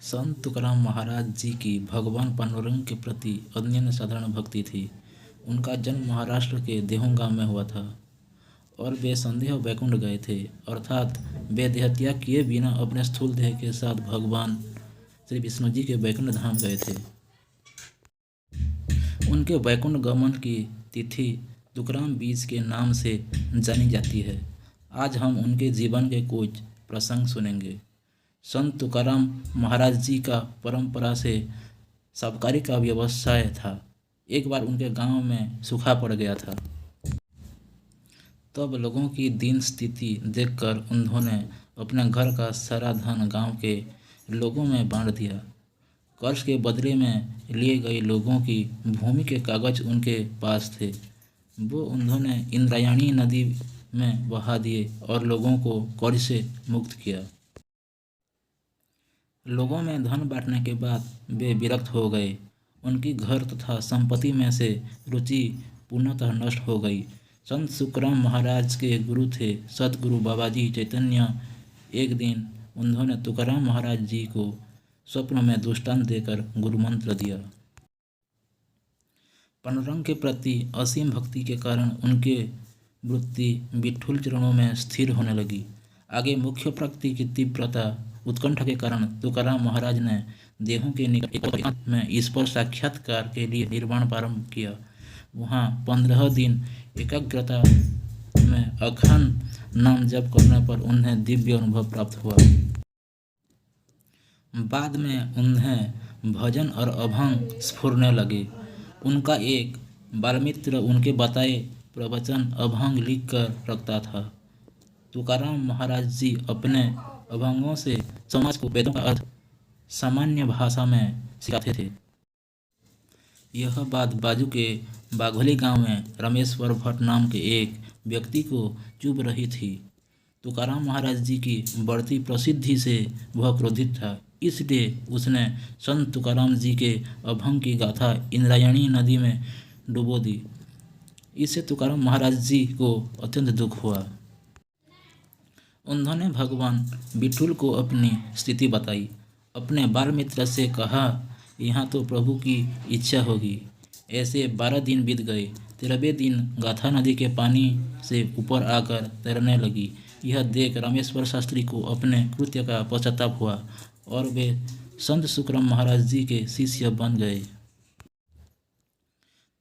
संत तुकाराम महाराज जी की भगवान पांडुरंग के प्रति अनन्य साधारण भक्ति थी। उनका जन्म महाराष्ट्र के देहू गांव में हुआ था और वे संदेह वैकुंठ गए थे, अर्थात वे देहत्याग किए बिना अपने स्थूल देह के साथ भगवान श्री विष्णु जी के वैकुंठ धाम गए थे। उनके वैकुंठ गमन की तिथि तुकाराम बीज के नाम से जानी जाती है। आज हम उनके जीवन के कुछ प्रसंग सुनेंगे। संत तुकाराम महाराज जी का परंपरा से साबकारी का व्यवसाय था। एक बार उनके गांव में सूखा पड़ गया था। तब लोगों की दीन स्थिति देखकर उन्होंने अपने घर का सारा धन गांव के लोगों में बांट दिया। कर्ज के बदले में लिए गए लोगों की भूमि के कागज उनके पास थे, वो उन्होंने इंद्रायणी नदी में बहा दिए और लोगों को कर्ज से मुक्त किया। लोगों में धन बांटने के बाद वे विरक्त हो गए। उनकी घर तथा संपत्ति में से रुचि पूर्णतः नष्ट हो गई। संत तुकाराम महाराज के गुरु थे सदगुरु बाबाजी चैतन्य। एक दिन उन्होंने तुकाराम महाराज जी को स्वप्न में दृष्टांत देकर गुरु मंत्र दिया। पांडुरंग के प्रति असीम भक्ति के कारण उनके वृत्ति विठुल चरणों में स्थिर होने लगी। आगे मुख्य प्राप्ति की तीव्रता उत्कंठा के कारण तुकाराम महाराज ने देहू के निकट में ईश्वर साक्षात्कार के लिए निर्माण प्रारंभ किया। वहाँ 15 दिन एकाग्रता में अखंड नाम जप करने पर उन्हें दिव्य अनुभव प्राप्त हुआ। बाद में उन्हें भजन और अभंग स्फुरने लगे। उनका एक बालमित्र उनके बताए प्रवचन अभंग लिख कर रखता था। तुकाराम महाराज जी अपने अभंगों से समाज को वेदों का अर्थ सामान्य भाषा में सिखाते थे। यह बात बाजू के बाघोली गांव में रामेश्वर भट्ट नाम के एक व्यक्ति को चुभ रही थी। तुकाराम महाराज जी की बढ़ती प्रसिद्धि से वह क्रोधित था, इसलिए उसने संत तुकाराम जी के अभंग की गाथा इंद्रायणी नदी में डुबो दी। इससे तुकाराम महाराज जी को अत्यंत दुख हुआ। उन्होंने भगवान विठुल को अपनी स्थिति बताई। अपने बाल मित्र से कहा, यहाँ तो प्रभु की इच्छा होगी। ऐसे 12 दिन बीत गए। 13वें दिन गाथा नदी के पानी से ऊपर आकर तैरने लगी। यह देख रामेश्वर शास्त्री को अपने कृत्य का पश्चाताप हुआ और वे संत तुकाराम महाराज जी के शिष्य बन गए।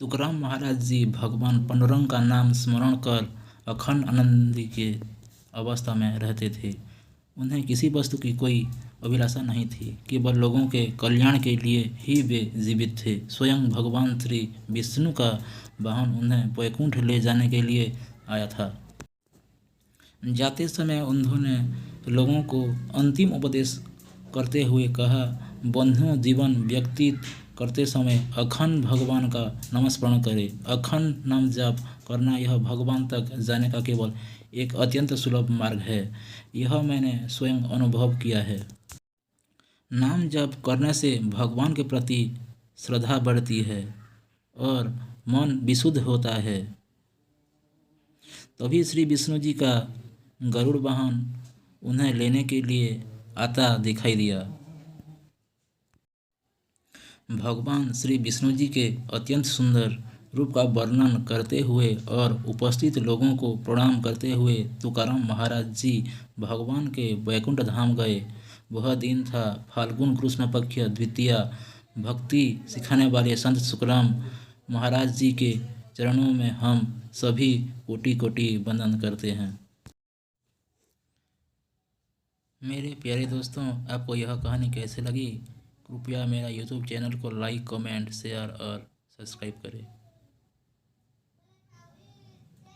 तुकाराम महाराज जी भगवान पांडुरंग का नाम स्मरण कर अखंड आनंद के अवस्था में रहते थे। उन्हें किसी वस्तु की कोई अभिलाषा नहीं थी, केवल लोगों के कल्याण के लिए ही वे जीवित थे। स्वयं भगवान श्री विष्णु का वाहन उन्हें वैकुंठ ले जाने के लिए आया था। जाते समय उन्होंने लोगों को अंतिम उपदेश करते हुए कहा, बंधुओं, जीवन व्यतीत करते समय अखंड भगवान का नामस्मरण करें। अखंड नाम जाप करना यह भगवान तक जाने का केवल एक अत्यंत सुलभ मार्ग है। यह मैंने स्वयं अनुभव किया है। नाम जप करने से भगवान के प्रति श्रद्धा बढ़ती है और मन विशुद्ध होता है। तभी श्री विष्णु जी का गरुड़ वाहन उन्हें लेने के लिए आता दिखाई दिया। भगवान श्री विष्णु जी के अत्यंत सुंदर रूप का वर्णन करते हुए और उपस्थित लोगों को प्रणाम करते हुए तुकाराम महाराज जी भगवान के वैकुंठ धाम गए। वह दिन था फाल्गुन कृष्ण पक्ष द्वितीया। भक्ति सिखाने वाले संत तुकाराम महाराज जी के चरणों में हम सभी कोटि कोटि वंदन करते हैं। मेरे प्यारे दोस्तों, आपको यह कहानी कैसे लगी? कृपया मेरा YouTube चैनल को लाइक, कमेंट, शेयर और सब्सक्राइब करें।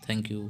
Thank you.